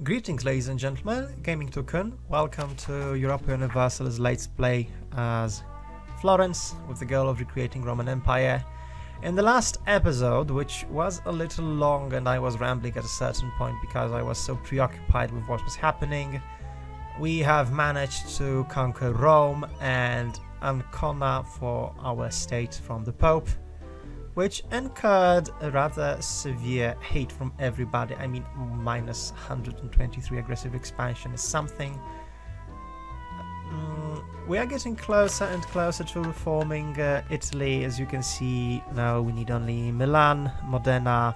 Greetings, ladies and gentlemen, Gaming Toucan. Welcome to Europa Universalis Let's Play as Florence with the goal of recreating Roman Empire. In the last episode, which was a little long and I was rambling at a certain point because I was so preoccupied with what was happening, we have managed to conquer Rome and Ancona for our state from the Pope, which incurred a rather severe hate from everybody. I mean, minus 123 aggressive expansion is something. We are getting closer and closer to reforming Italy. As you can see, now we need only Milan, Modena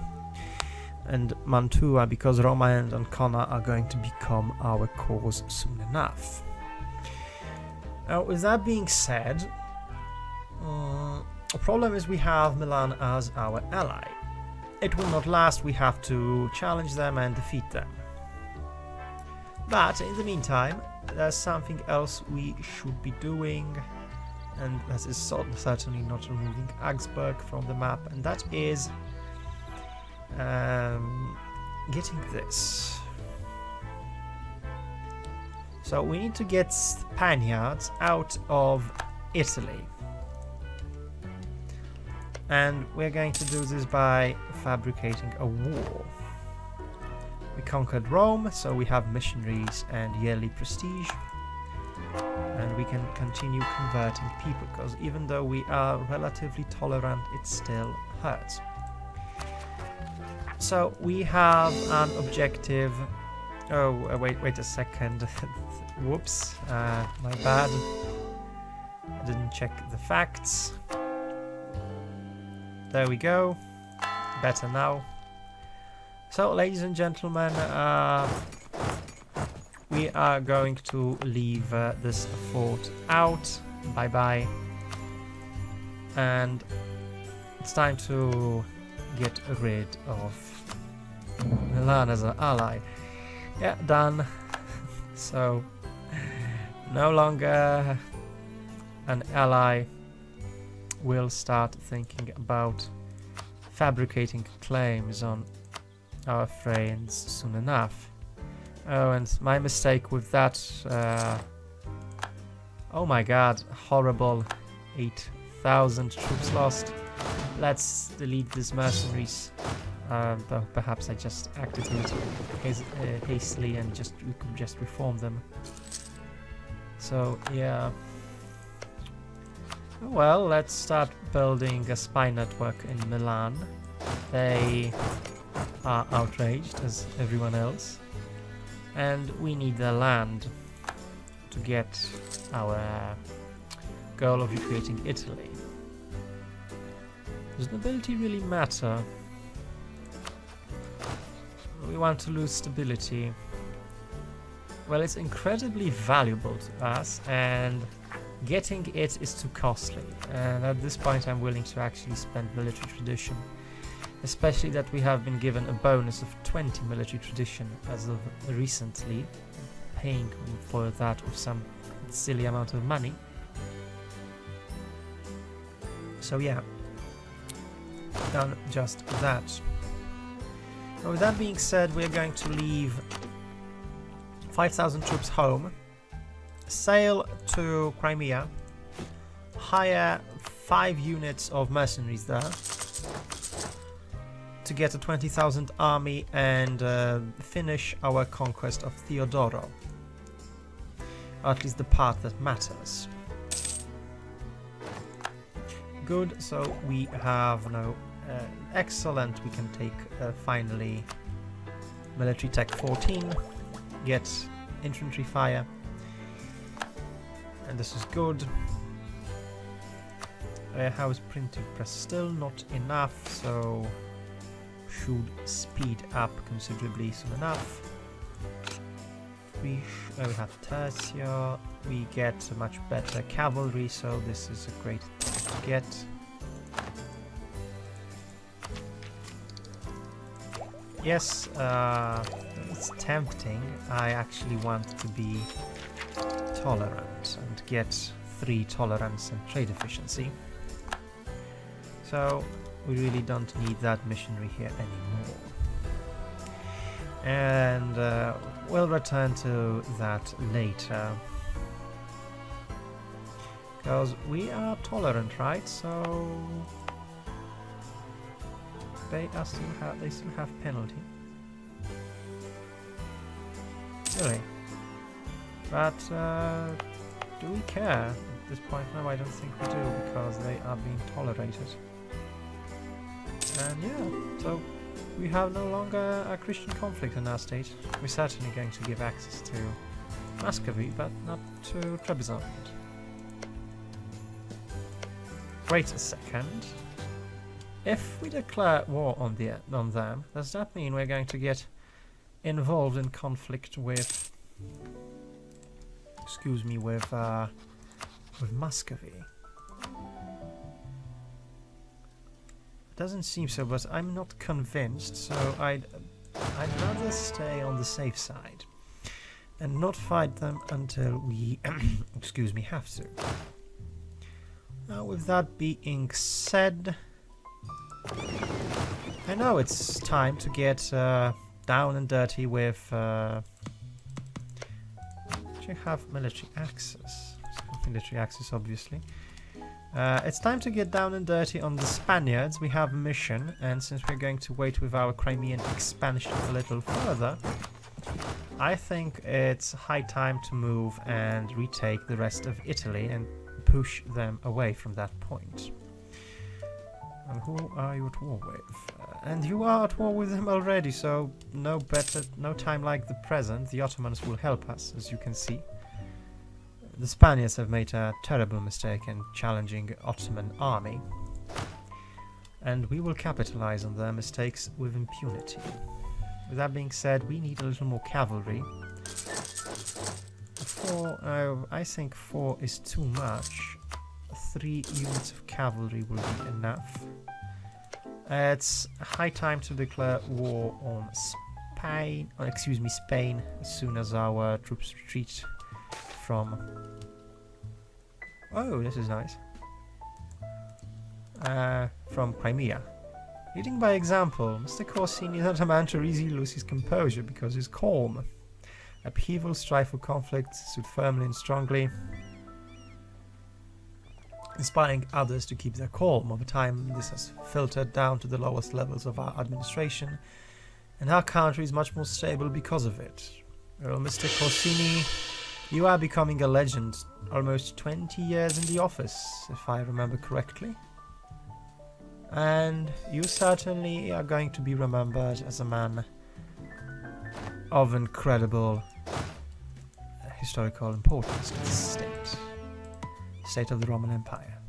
and Mantua, because Roma and Ancona are going to become our cause soon enough. Now, with that being said, the problem is we have Milan as our ally. It will not last, we have to challenge them and defeat them. But in the meantime, there's something else we should be doing, and that is certainly not removing Augsburg from the map, and that is getting this. So we need to get Spaniards out of Italy. And we're going to do this by fabricating a wall. We conquered Rome, so we have missionaries and yearly prestige. And we can continue converting people, because even though we are relatively tolerant, it still hurts. So we have an objective. Oh, wait a second. Whoops, my bad. I didn't check the facts. There we go. Better now. So, ladies and gentlemen, we are going to leave this fort out. Bye-bye. And it's time to get rid of Milan as an ally. Yeah, done. So, no longer an ally. We'll start thinking about fabricating claims on our friends soon enough. Oh, and my mistake with that, oh my god, horrible 8,000 troops lost. Let's delete these mercenaries, though perhaps I just acted a little hastily and we could just reform them. So, yeah. Well, let's start building a spy network in Milan. They are outraged as everyone else, and we need the land to get our goal of recreating Italy. Does nobility really matter? We want to lose stability. Well, it's incredibly valuable to us, and getting it is too costly, and at this point I'm willing to actually spend military tradition, especially that we have been given a bonus of 20 military tradition as of recently, paying for that with some silly amount of money. So yeah, done just that. Now, with that being said, we're going to leave 5,000 troops home, sail to Crimea, hire 5 units of mercenaries there to get a 20,000 army and finish our conquest of Theodoro, or at least the part that matters. Good, so we have now excellent, we can take finally military tech 14, get infantry fire, and this is good. House printing press still not enough, so should speed up considerably soon enough. We have tertia, we get much better cavalry, so this is a great thing to get. Yes, it's tempting. I actually want to be tolerant and get 3 tolerance and trade efficiency. So we really don't need that missionary here anymore. And we'll return to that later. Because we are tolerant, right? So they still have penalty. Really? But do we care at this point? No, I don't think we do, because they are being tolerated. And yeah, so we have no longer a Christian conflict in our state. We're certainly going to give access to Muscovy, but not to Trebizond. Wait a second. If we declare war on them, does that mean we're going to get involved in conflict with, with Muscovy? Doesn't seem so, but I'm not convinced, so I'd rather stay on the safe side and not fight them until we have to. Now, with that being said, I know it's time to get down and dirty with you have military access. Military access, obviously. It's time to get down and dirty on the Spaniards. We have a mission, and since we're going to wait with our Crimean expansion a little further, I think it's high time to move and retake the rest of Italy and push them away from that point. And who are you at war with? And you are at war with them already, so no time like the present. The Ottomans will help us, as you can see. The Spaniards have made a terrible mistake in challenging the Ottoman army, and we will capitalize on their mistakes with impunity. With that being said, we need a little more cavalry. I think 4 is too much. 3 units of cavalry will be enough. It's high time to declare war on Spain, as soon as our troops retreat from... Oh, this is nice. From Crimea. Leading by example, Mr. Corsini is not a man to easily lose his composure because he's calm. Upheaval, strife or conflict, stood firmly and strongly, inspiring others to keep their calm. Over time, this has filtered down to the lowest levels of our administration, and our country is much more stable because of it. Well, Mr. Corsini, you are becoming a legend, almost 20 years in the office, if I remember correctly. And you certainly are going to be remembered as a man of incredible historical importance to the state of the Roman Empire.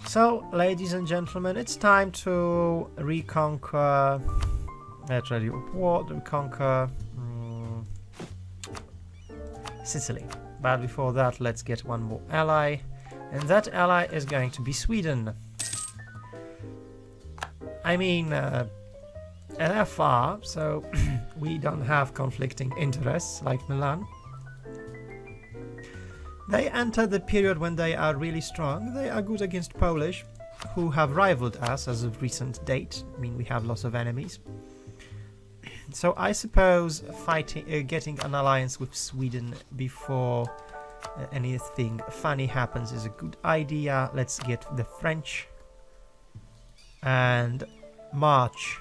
So, ladies and gentlemen, it's time to reconquer, Sicily. But before that, let's get one more ally, and that ally is going to be Sweden. I mean, LFR, so we don't have conflicting interests like Milan. They enter the period when they are really strong. They are good against Polish, who have rivaled us as of recent date. I mean, we have lots of enemies. So I suppose getting an alliance with Sweden before anything funny happens is a good idea. Let's get the French and march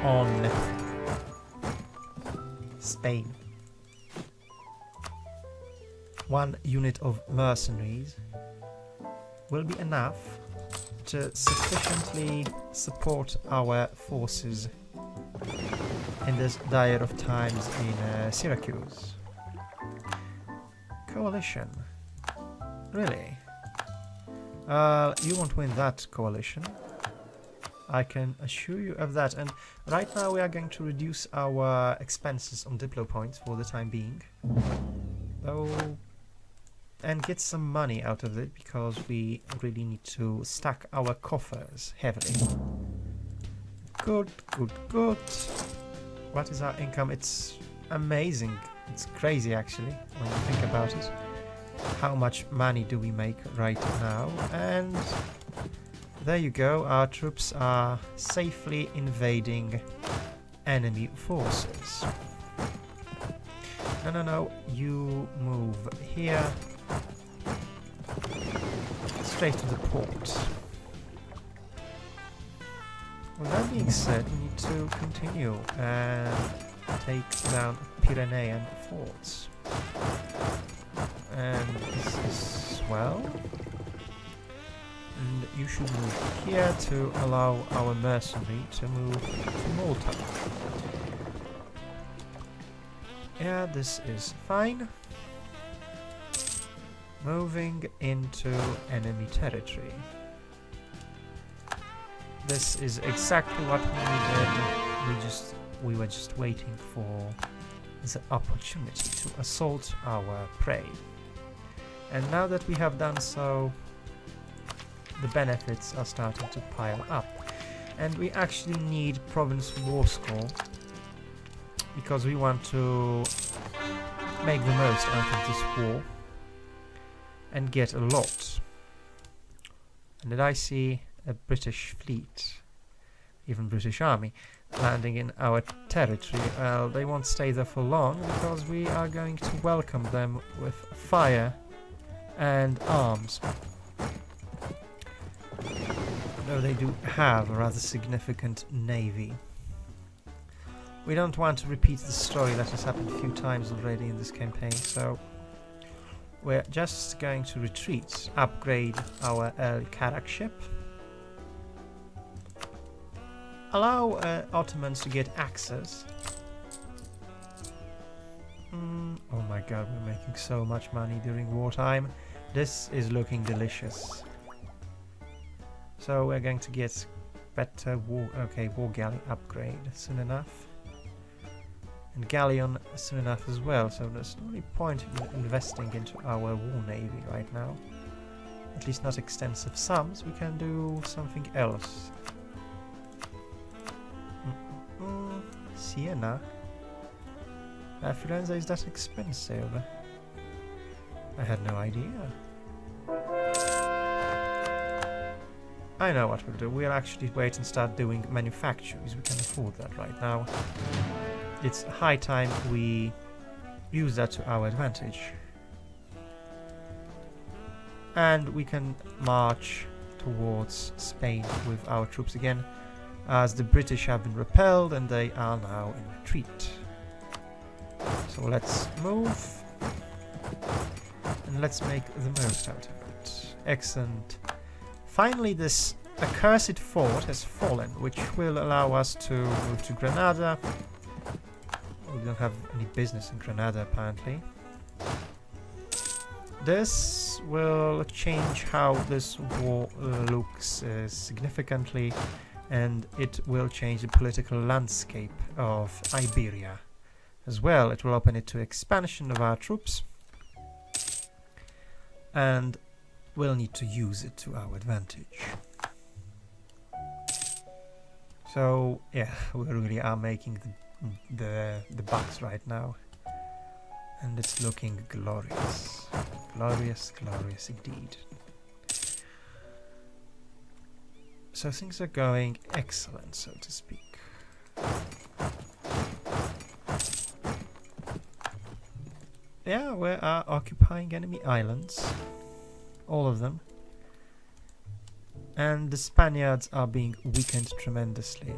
on Spain. 1 unit of mercenaries will be enough to sufficiently support our forces in this dire of times in Syracuse. Coalition. Really? You won't win that coalition. I can assure you of that. And right now we are going to reduce our expenses on Diplo points for the time being. Though, and get some money out of it, because we really need to stack our coffers heavily. Good. What is our income? It's amazing. It's crazy, actually, when you think about it. How much money do we make right now? And there you go. Our troops are safely invading enemy forces. No, you move here, straight to the port. With that being said, we need to continue and take down Pyrenean forts. And this is well. And you should move here to allow our mercenary to move to Malta. Yeah, this is fine. Moving into enemy territory. This is exactly what we needed. We were just waiting for the opportunity to assault our prey. And now that we have done so, the benefits are starting to pile up. And we actually need province war score because we want to make the most out of this war and get a lot. And did I see a British fleet, even British army, landing in our territory? Well, they won't stay there for long because we are going to welcome them with fire and arms. Though they do have a rather significant navy. We don't want to repeat the story that has happened a few times already in this campaign, so we're just going to retreat, upgrade our El Karak ship, allow Ottomans to get access. Oh my god, we're making so much money during wartime. This is looking delicious. So we're going to get better war galley upgrade soon enough. And galleon soon enough as well, so there's no really point in investing into our war navy right now. At least not extensive sums. We can do something else. Siena? Firenze is that expensive? I had no idea. I know what we'll do. We'll actually wait and start doing manufactures. We can afford that right now. It's high time we use that to our advantage. And we can march towards Spain with our troops again, as the British have been repelled and they are now in retreat. So let's move and let's make the most out of it. Excellent. Finally, this accursed fort has fallen, which will allow us to move to Granada. We don't have any business in Granada, apparently. This will change how this war looks significantly, and it will change the political landscape of Iberia as well. It will open it to expansion of our troops, and we'll need to use it to our advantage. So yeah, we really are making the bucks right now, and it's looking glorious. Glorious, glorious indeed. So things are going excellent, so to speak. Yeah, we are occupying enemy islands. All of them. And the Spaniards are being weakened tremendously.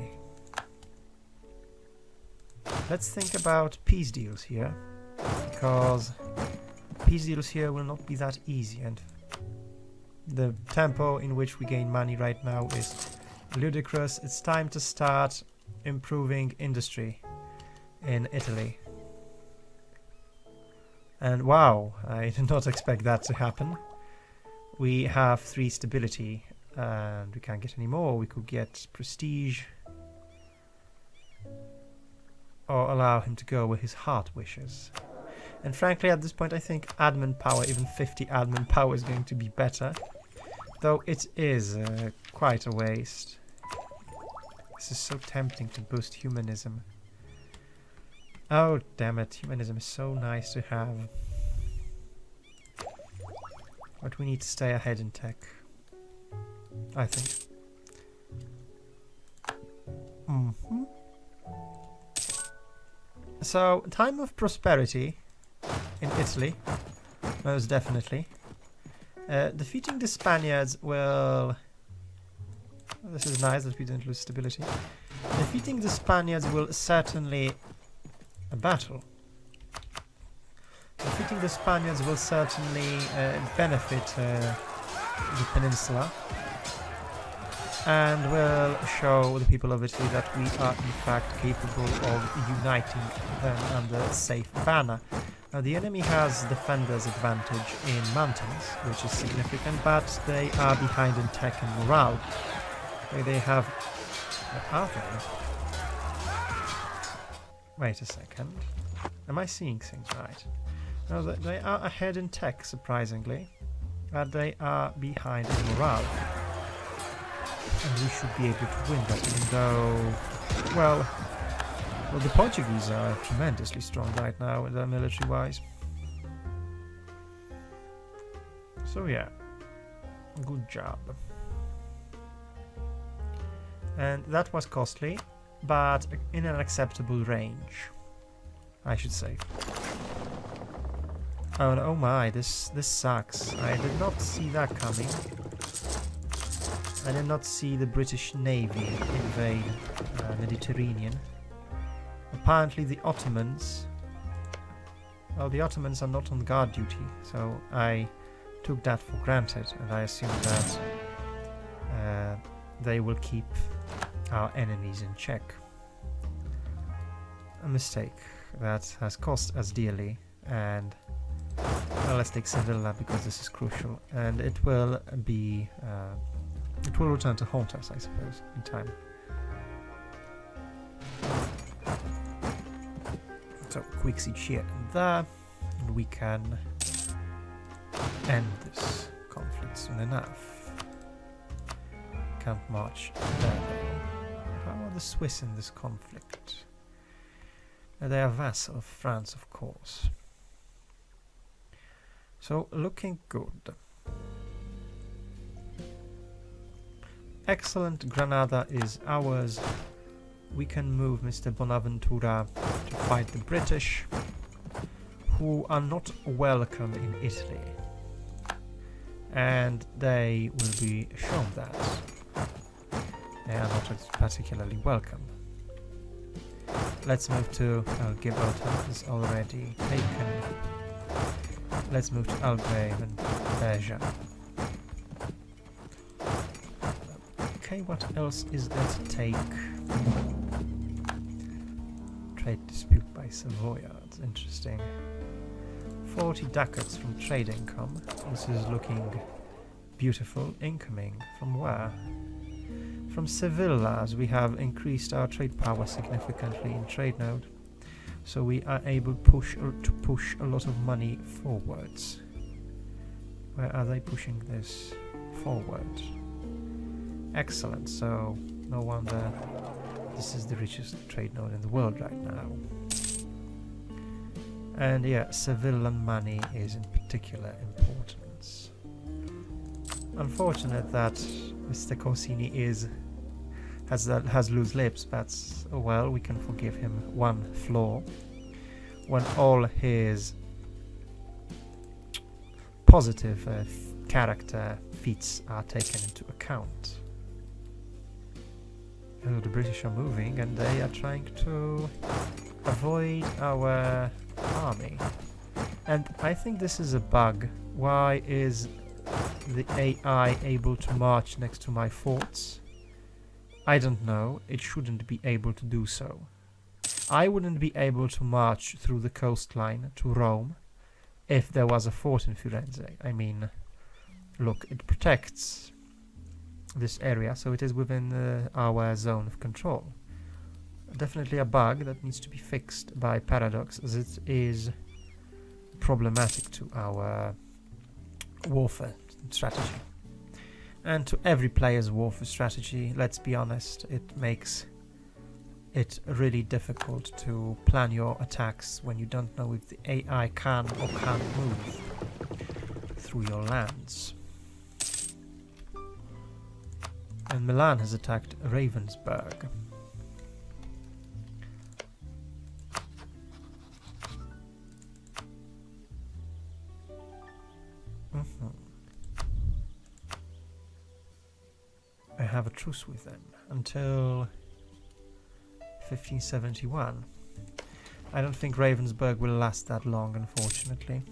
Let's think about peace deals here, because peace deals here will not be that easy, and the tempo in which we gain money right now is ludicrous. It's time to start improving industry in Italy. And wow, I did not expect that to happen. We have 3 stability, and we can't get any more. We could get prestige, or allow him to go where his heart wishes. And frankly, at this point, I think admin power, even 50 admin power, is going to be better. Though it is quite a waste. This is so tempting to boost humanism. Oh, damn it. Humanism is so nice to have. But we need to stay ahead in tech, I think. So, time of prosperity in Italy, most definitely. Defeating the Spaniards will... This is nice that we don't lose stability. Defeating the Spaniards will certainly... A battle. Defeating the Spaniards will certainly benefit the peninsula. And will show the people of Italy that we are in fact capable of uniting them under a safe banner. Now the enemy has defenders advantage in mountains, which is significant, but they are behind in tech and morale. They have... Where are they? Wait a second. Am I seeing things right? No, they are ahead in tech, surprisingly, but they are behind in morale. And we should be able to win that, even though, well, the Portuguese are tremendously strong right now, military-wise. So yeah, good job. And that was costly, but in an acceptable range, I should say. Oh my, this sucks. I did not see that coming. I did not see the British Navy invade Mediterranean. Apparently the Ottomans... Well, the Ottomans are not on guard duty, so I took that for granted, and I assume that they will keep our enemies in check. A mistake that has cost us dearly, and well, let's take Sevilla because this is crucial, and it will be... it will return to haunt us, I suppose, in time. So, quick siege here and there, and we can end this conflict soon enough. Can't march there though. How are the Swiss in this conflict? They are vassal of France, of course. So, looking good. Excellent, Granada is ours. We can move Mr. Bonaventura to fight the British, who are not welcome in Italy. And they will be shown that. They are not particularly welcome. Let's move to Gibraltar, is already taken. Let's move to Algarve and Beja. Okay, what else is there to take? Trade dispute by Savoia, that's interesting. 40 ducats from trade income. This is looking beautiful. Incoming from where? From Sevilla, as we have increased our trade power significantly in trade node. So we are able to push a lot of money forwards. Where are they pushing this forward? Excellent, so no wonder this is the richest trade node in the world right now. And yeah, Sevillan money is in particular importance. Unfortunate that Mr. Corsini has loose lips, but oh well, we can forgive him one flaw. When all his positive character feats are taken into account. Oh, the British are moving and they are trying to avoid our army. And I think this is a bug. Why is the AI able to march next to my forts? I don't know. It shouldn't be able to do so. I wouldn't be able to march through the coastline to Rome if there was a fort in Firenze. I mean, look, it protects this area, so it is within our zone of control. Definitely a bug that needs to be fixed by Paradox, as it is problematic to our warfare strategy. And to every player's warfare strategy, let's be honest, it makes it really difficult to plan your attacks when you don't know if the AI can or can't move through your lands. And Milan has attacked Ravensburg. I have a truce with them until 1571. I don't think Ravensburg will last that long, unfortunately.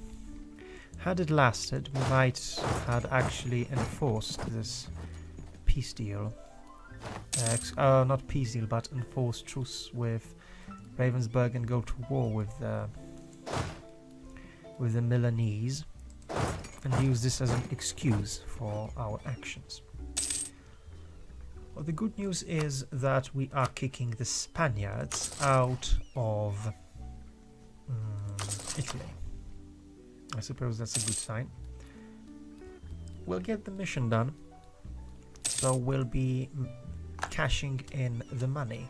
Had it lasted, we might have actually enforced this peace deal. Not peace deal, but enforced truce with Ravensburg and go to war with the Milanese and use this as an excuse for our actions. Well, the good news is that we are kicking the Spaniards out of Italy. I suppose that's a good sign. We'll get the mission done, so we'll be cashing in the money.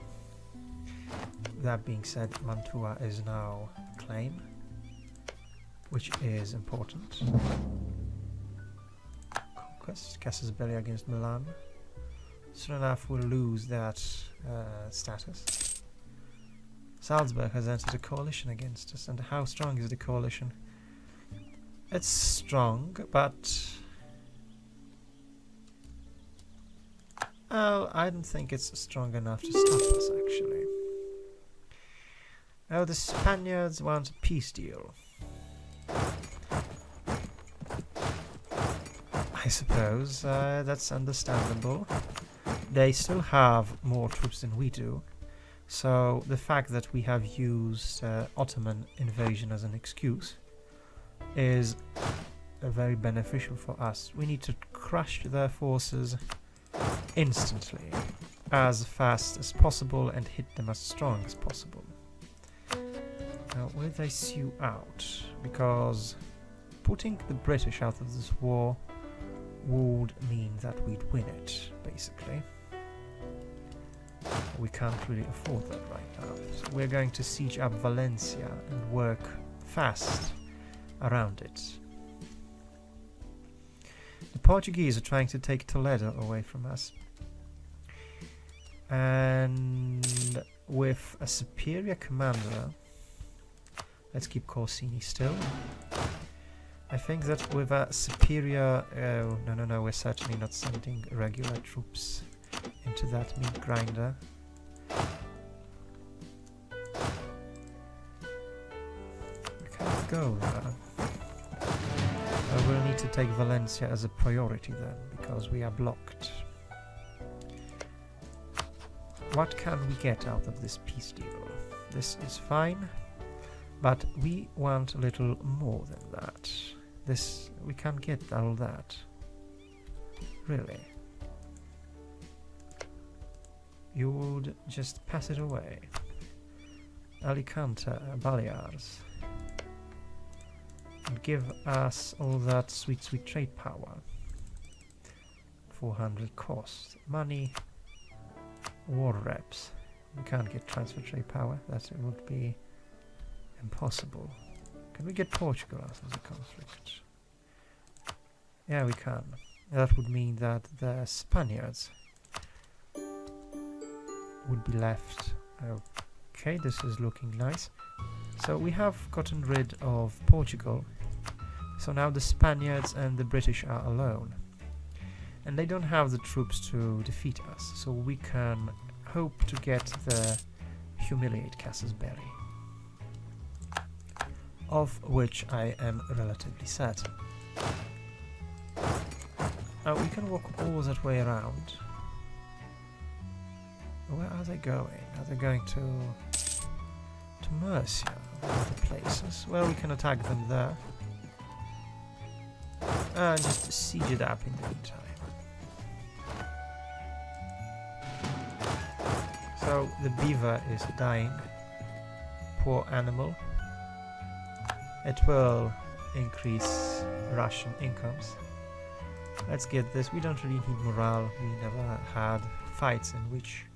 That being said, Mantua is now claimed, which is important. Conquest, Casus Belli against Milan. Soon enough we'll lose that status. Salzburg has entered a coalition against us, and how strong is the coalition? It's strong, but I don't think it's strong enough to stop us, actually. Oh, the Spaniards want a peace deal. I suppose that's understandable. They still have more troops than we do, so the fact that we have used Ottoman invasion as an excuse is very beneficial for us. We need to crush their forces instantly, as fast as possible, and hit them as strong as possible. Now, will they sue out? Because putting the British out of this war would mean that we'd win it, basically. We can't really afford that right now. So we're going to siege up Valencia and work fast around it. The Portuguese are trying to take Toledo away from us. And with a superior commander, let's keep Corsini still. I think that with a superior... no, we're certainly not sending regular troops into that meat grinder. We can't go there. We'll need to take Valencia as a priority then, because we are blocked. What can we get out of this peace deal? This is fine, but we want a little more than that. We can't get all that. Really? You would just pass it away. Alicante, Balears. And give us all that sweet, sweet trade power. 400 cost. Money. War reps. We can't get transfer trade power. That would be impossible. Can we get Portugal out of the conflict? Yeah, we can. That would mean that the Spaniards would be left. Okay, this is looking nice. So we have gotten rid of Portugal. So now the Spaniards and the British are alone. And they don't have the troops to defeat us. So we can hope to get the humiliate Casus Belli, of which I am relatively certain. We can walk all that way around. Where are they going? Are they going to Murcia or other places? Well, we can attack them there. And just siege it up in the meantime. So the beaver is dying. Poor animal. It will increase Russian incomes. Let's get this. We don't really need morale. We never had fights in which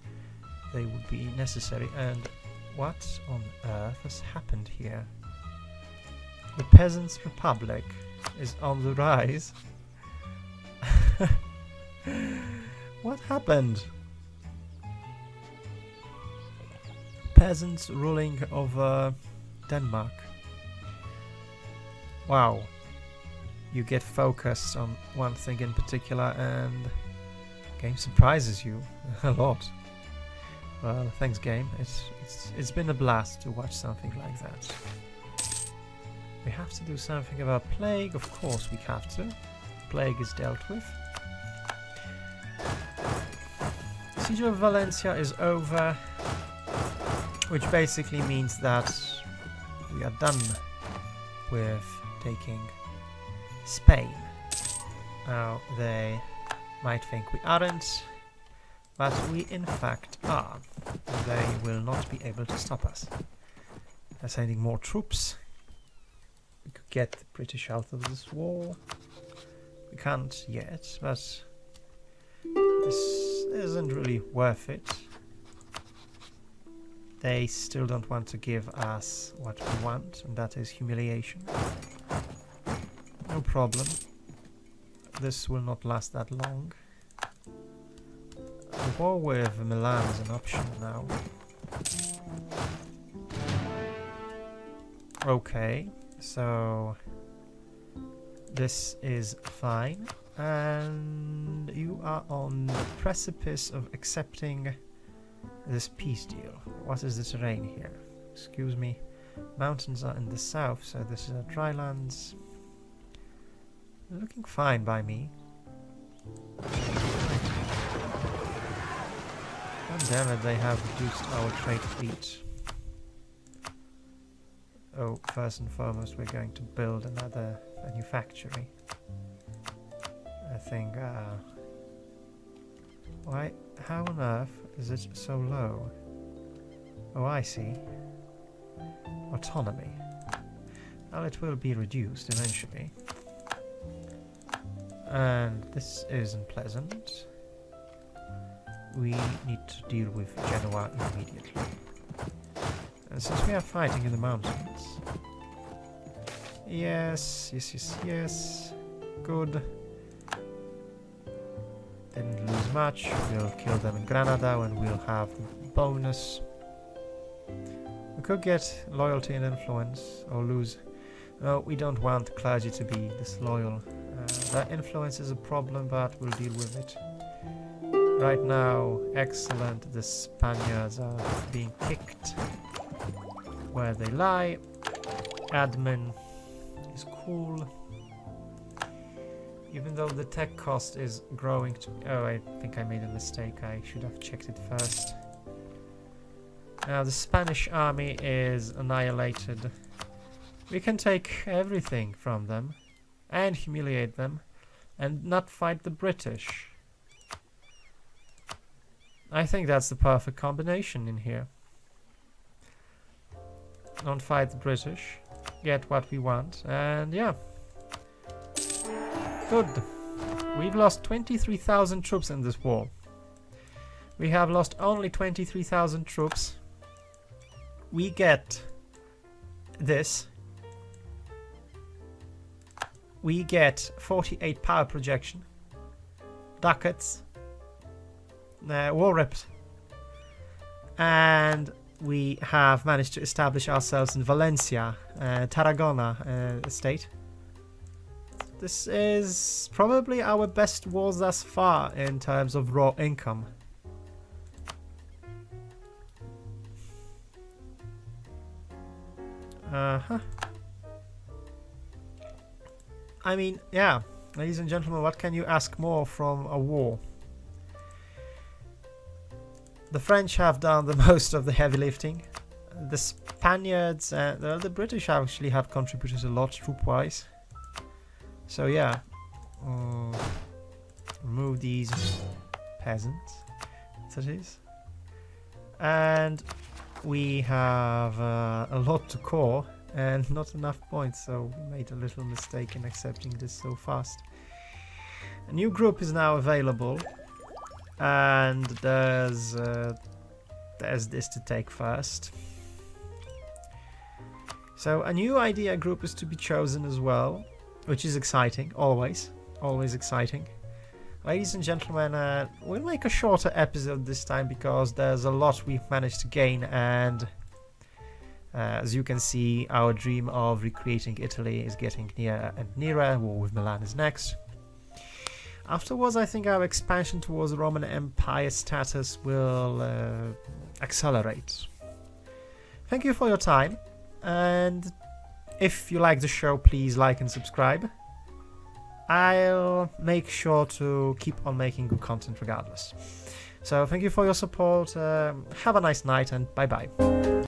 they would be necessary. And what on earth has happened here? The Peasants' Republic is on the rise. What happened? Peasants ruling over Denmark. Wow. you get focused on one thing in particular and the game surprises you a lot. Well, thanks game. It's been a blast to watch something like that. We have to do something about plague, of course we have to. Plague is dealt with. Siege of Valencia is over, which basically means that we are done with taking Spain. Now, they might think we aren't, but we in fact are. They will not be able to stop us. They're sending more troops. We could get the British out of this war. We can't yet, but this isn't really worth it. They still don't want to give us what we want, and that is humiliation. No problem. This will not last that long. The war with Milan is an option now. Okay, so this is fine, and you are on the precipice of accepting this peace deal. What is the terrain here? Excuse me. Mountains are in the south, so this is a drylands. Looking fine by me. God damn it, they have reduced our trade fleet. Oh, first and foremost, we're going to build another manufactory. I think, why? How on earth is it so low? Oh, I see. Autonomy. Well, it will be reduced eventually. And this isn't pleasant. We need to deal with Genoa immediately. And since we are fighting in the mountains... Yes. Good. Didn't lose much. We'll kill them in Granada when we'll have bonus. We could get loyalty and influence, or lose. No, we don't want clergy to be disloyal. That influence is a problem, but we'll deal with it. Right now, excellent. The Spaniards are being kicked where they lie. Admin is cool. Even though the tech cost is growing to... Oh, I think I made a mistake. I should have checked it first. Now, the Spanish army is annihilated. We can take everything from them and humiliate them and not fight the British. I think that's the perfect combination in here. Don't fight the British, get what we want, and yeah. Good. We've lost 23,000 troops in this war. We have lost only 23,000 troops. We get this. We get 48 power projection, ducats, war reps, and we have managed to establish ourselves in Valencia, Tarragona state. This is probably our best war thus far in terms of raw income. I mean, yeah, ladies and gentlemen, what can you ask more from a war? The French have done the most of the heavy lifting. The Spaniards and the British actually have contributed a lot troop-wise. So yeah, remove these peasants, that is. And we have a lot to core and not enough points, so we made a little mistake in accepting this so fast. A new group is now available, and there's this to take first. So a new idea group is to be chosen as well, which is exciting, always exciting. Ladies and gentlemen, we'll make a shorter episode this time because there's a lot we've managed to gain, and As you can see, our dream of recreating Italy is getting nearer and nearer. War with Milan is next. Afterwards, I think our expansion towards the Roman Empire status will accelerate. Thank you for your time, and if you like the show, please like and subscribe. I'll make sure to keep on making good content regardless. So thank you for your support, have a nice night, and bye bye.